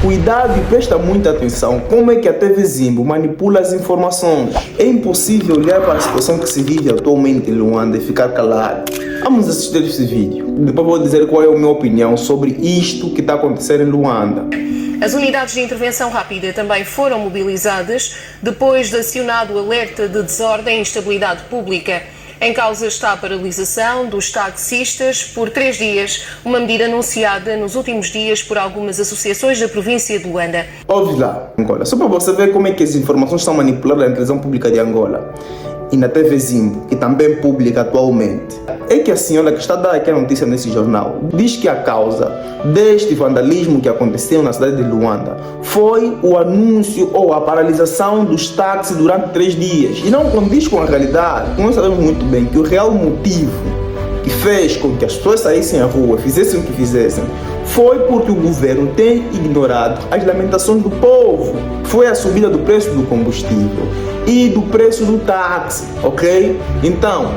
Cuidado e presta muita atenção como é que a TV Zimbo manipula as informações. É impossível olhar para a situação que se vive atualmente em Luanda e ficar calado. Vamos assistir esse vídeo. Depois vou dizer qual é a minha opinião sobre isto que está acontecendo em Luanda. As unidades de intervenção rápida também foram mobilizadas depois de acionado o alerta de desordem e instabilidade pública. Em causa está a paralisação dos taxistas por 3 dias, uma medida anunciada nos últimos dias por algumas associações da província de Luanda. Ouve lá, Angola, só para você ver como é que as informações são manipuladas na televisão pública de Angola e na TV Zimbo, que também é pública atualmente. É que a senhora que está a dar aqui a notícia nesse jornal diz que a causa deste vandalismo que aconteceu na cidade de Luanda foi o anúncio ou a paralisação dos táxis durante 3 dias. E não condiz com a realidade. Nós sabemos muito bem que o real motivo que fez com que as pessoas saíssem à rua, fizessem o que fizessem, foi porque o governo tem ignorado as lamentações do povo. Foi a subida do preço do combustível e do preço do táxi, ok? Então,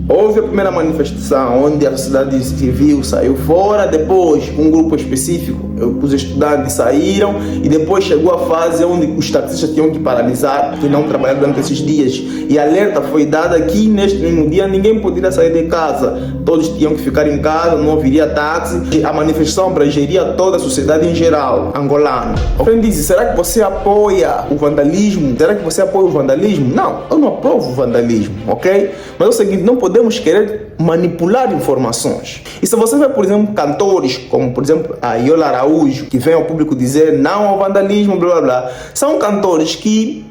houve a primeira manifestação onde a sociedade civil saiu fora, depois um grupo específico, os estudantes saíram e depois chegou a fase onde os taxistas tinham que paralisar e não trabalhar durante esses dias. E a alerta foi dada que neste mesmo dia ninguém poderia sair de casa, todos tinham que ficar em casa, não haveria táxi. A manifestação abrangeria toda a sociedade em geral, angolana. Alguém disse, será que você apoia o vandalismo? Será que você apoia o vandalismo? Não, eu não aprovo o vandalismo, ok? Mas é o seguinte, não podemos querer manipular informações. E se você vê, por exemplo, cantores como, por exemplo, a Yola Araújo, que vem ao público dizer não ao vandalismo, blá blá blá, são cantores que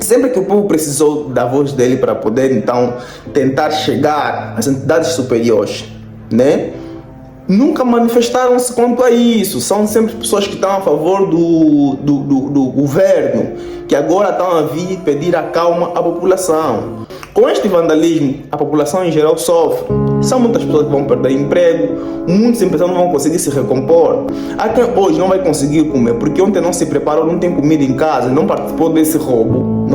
sempre que o povo precisou da voz dele para poder então tentar chegar às entidades superiores, né? Nunca manifestaram-se quanto a isso. São sempre pessoas que estão a favor do governo, que agora estão a vir pedir a calma à população. Com este vandalismo, a população em geral sofre. São muitas pessoas que vão perder emprego, muitos empresários não vão conseguir se recompor. Há quem hoje não vai conseguir comer porque ontem não se preparou, não tem comida em casa, não participou desse roubo,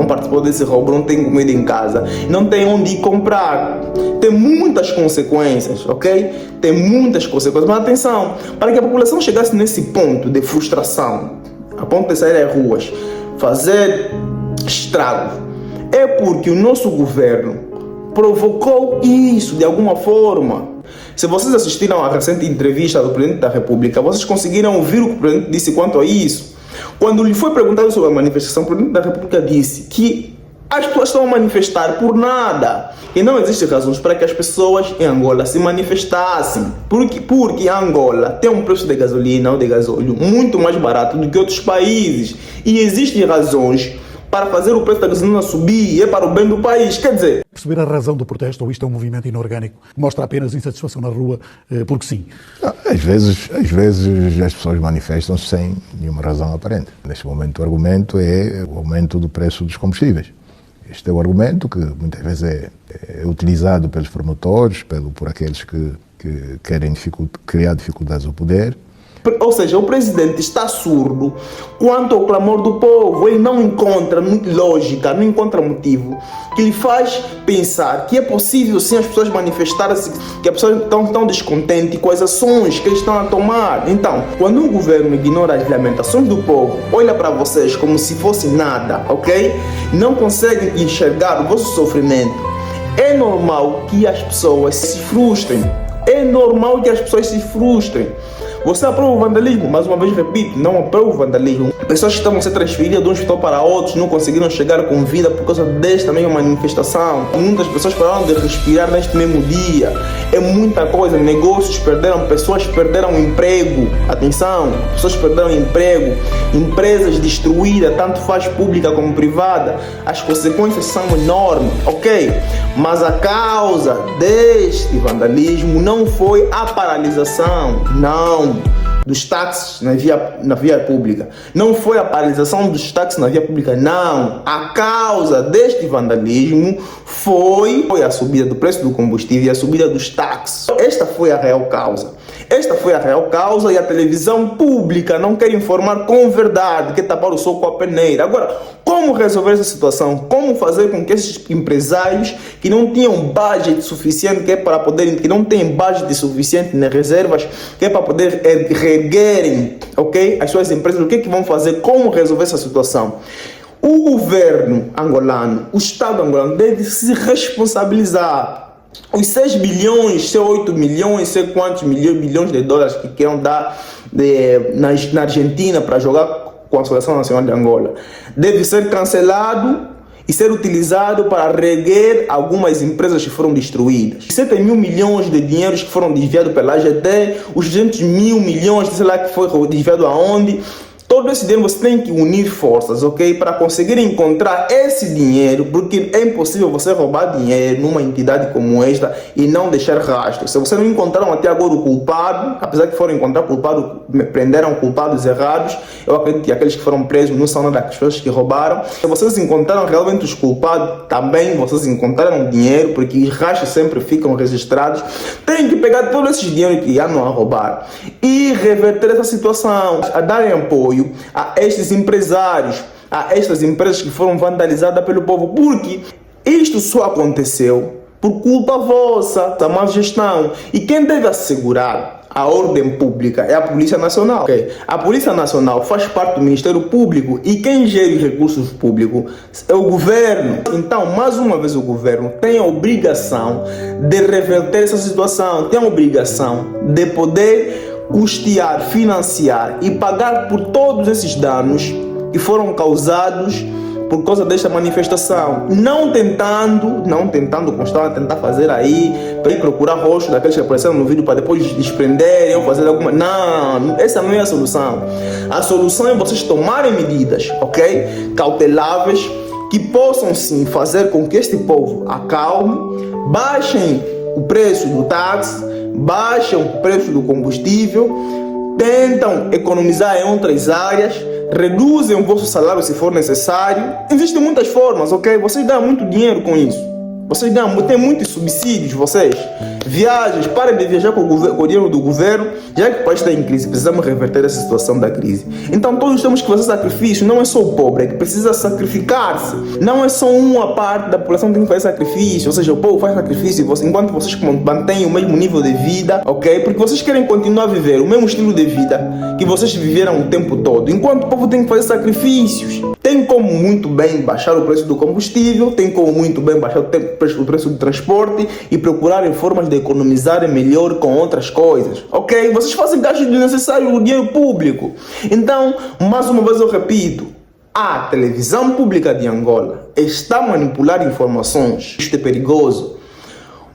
não tem comida em casa, não tem onde ir comprar. Tem muitas consequências, ok? Tem muitas consequências. Mas atenção, para que a população chegasse nesse ponto de frustração, a ponto de sair às ruas, fazer estrago, é porque o nosso governo provocou isso de alguma forma. Se vocês assistiram à recente entrevista do Presidente da República, vocês conseguiram ouvir o que o Presidente disse quanto a isso? Quando lhe foi perguntado sobre a manifestação, o Presidente da República disse que as pessoas estão a manifestar por nada. E não existem razões para que as pessoas em Angola se manifestassem. Porque Angola tem um preço de gasolina ou de gasóleo muito mais barato do que outros países. E existem razões para fazer o preço da gasolina subir e é para o bem do país. Quer dizer, perceber a razão do protesto, ou isto é um movimento inorgânico que mostra apenas insatisfação na rua, porque sim? Às vezes as pessoas manifestam-se sem nenhuma razão aparente. Neste momento o argumento é o aumento do preço dos combustíveis. Este é o argumento que muitas vezes é utilizado pelos promotores, por aqueles que querem criar dificuldades ao poder. Ou seja, o presidente está surdo quanto ao clamor do povo. Ele não encontra lógica, não encontra motivo que lhe faz pensar que é possível sim as pessoas manifestarem-se, que as pessoas estão descontentes com as ações que eles estão a tomar. Então, quando o governo ignora as lamentações do povo, olha para vocês como se fosse nada, ok? Não conseguem enxergar o vosso sofrimento. É normal que as pessoas se frustrem. É normal que as pessoas se frustrem. Você aprova o vandalismo? Mais uma vez repito, não aprovo o vandalismo. Pessoas que estavam a ser transferidas de um hospital para outro não conseguiram chegar com vida por causa desta mesma manifestação. Muitas pessoas pararam de respirar neste mesmo dia. É muita coisa. Negócios perderam, pessoas perderam emprego. Atenção, pessoas perderam emprego. Empresas destruídas, tanto faz pública como privada. As consequências são enormes, ok? Mas a causa deste vandalismo não foi a paralisação, não, dos táxis na via pública. Não foi a paralisação dos táxis na via pública, não. A causa deste vandalismo foi a subida do preço do combustível e a subida dos táxis. Esta foi a real causa. Esta foi a real causa e a televisão pública não quer informar com verdade, quer tapar o sol com a peneira. Agora, como resolver essa situação? Como fazer com que esses empresários que não tinham budget suficiente, que não têm budget suficiente nas reservas, que é para poder reerguerem, ok, as suas empresas, o que é que vão fazer? Como resolver essa situação? O governo angolano, o Estado angolano deve se responsabilizar. Os 6 bilhões, 8 milhões, sei quantos bilhões de dólares que queiram dar na Argentina para jogar com a Seleção Nacional de Angola, deve ser cancelado e ser utilizado para reerguer algumas empresas que foram destruídas. 7 mil milhões de dinheiros que foram desviados pela AGT, os 200 mil milhões, sei lá que foi desviado aonde. Todo esse dinheiro você tem que unir forças, ok? Para conseguir encontrar esse dinheiro, porque é impossível você roubar dinheiro numa entidade como esta e não deixar rastro. Se você não encontraram até agora o culpado, apesar que foram encontrar culpado, prenderam culpados errados, eu acredito que aqueles que foram presos não são nada das pessoas que roubaram. Se vocês encontraram realmente os culpados, também vocês encontraram dinheiro, porque os rastros sempre ficam registrados. Tem que pegar todo esse dinheiro que andam a roubar e reverter essa situação, a darem apoio a estes empresários, a estas empresas que foram vandalizadas pelo povo, porque isto só aconteceu por culpa vossa, da má gestão. E quem deve assegurar a ordem pública é a Polícia Nacional. Okay? A Polícia Nacional faz parte do Ministério Público e quem gera os recursos públicos é o governo. Então, mais uma vez, o governo tem a obrigação de reverter essa situação, tem a obrigação de poder custear, financiar e pagar por todos esses danos que foram causados por causa desta manifestação, não tentando constar, tentar fazer aí, para ir procurar rosto daqueles que apareceram no vídeo para depois desprenderem ou fazer alguma... Não, essa não é a solução. A solução é vocês tomarem medidas, ok? Cauteláveis, que possam sim fazer com que este povo acalme, baixem o preço do táxi, baixam o preço do combustível, tentam economizar em outras áreas, reduzem o vosso salário se for necessário. Existem muitas formas, ok? Vocês dão muito dinheiro com isso. Vocês têm muitos subsídios, vocês. Viagens, parem de viajar com o dinheiro do governo, já que o país está em crise, precisamos reverter essa situação da crise. Então todos temos que fazer sacrifício, não é só o pobre que precisa sacrificar-se. Não é só uma parte da população que tem que fazer sacrifício, ou seja, o povo faz sacrifício enquanto vocês mantêm o mesmo nível de vida, ok? Porque vocês querem continuar a viver o mesmo estilo de vida que vocês viveram o tempo todo, enquanto o povo tem que fazer sacrifícios. Tem como muito bem baixar o preço do combustível, tem como muito bem baixar o preço do transporte e procurarem formas de economizarem melhor com outras coisas, ok? Vocês fazem gasto desnecessário no dinheiro público. Então, mais uma vez eu repito, a televisão pública de Angola está a manipular informações. Isto é perigoso.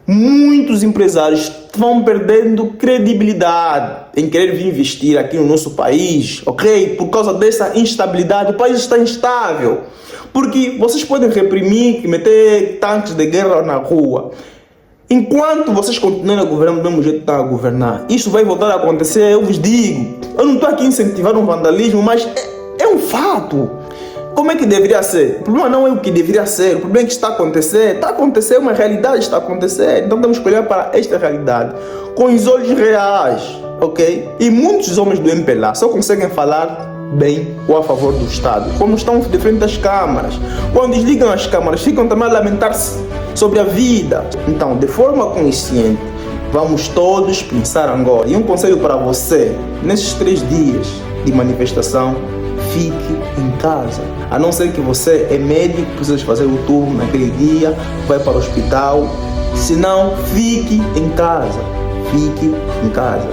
Muitos empresários vão perdendo credibilidade em querer vir investir aqui no nosso país, ok? Por causa dessa instabilidade, o país está instável. Porque vocês podem reprimir, meter tanques de guerra na rua. Enquanto vocês continuarem a governar do mesmo jeito que estão a governar, isso vai voltar a acontecer, eu vos digo. Eu não estou aqui a incentivar um vandalismo, mas é um fato. Como é que deveria ser? O problema não é o que deveria ser, o problema é que está a acontecer. Está a acontecer, uma realidade está a acontecer. Então temos que olhar para esta realidade com os olhos reais, ok? E muitos homens do MPLA só conseguem falar bem ou a favor do Estado quando estão de frente às câmaras. Quando desligam as câmaras, ficam também a lamentar-se sobre a vida. Então, de forma consciente, vamos todos pensar agora. E um conselho para você, nesses 3 dias de manifestação, fique em casa. A não ser que você é médico, precisa fazer o turno naquele dia, vai para o hospital. Se não, fique em casa. Fique em casa.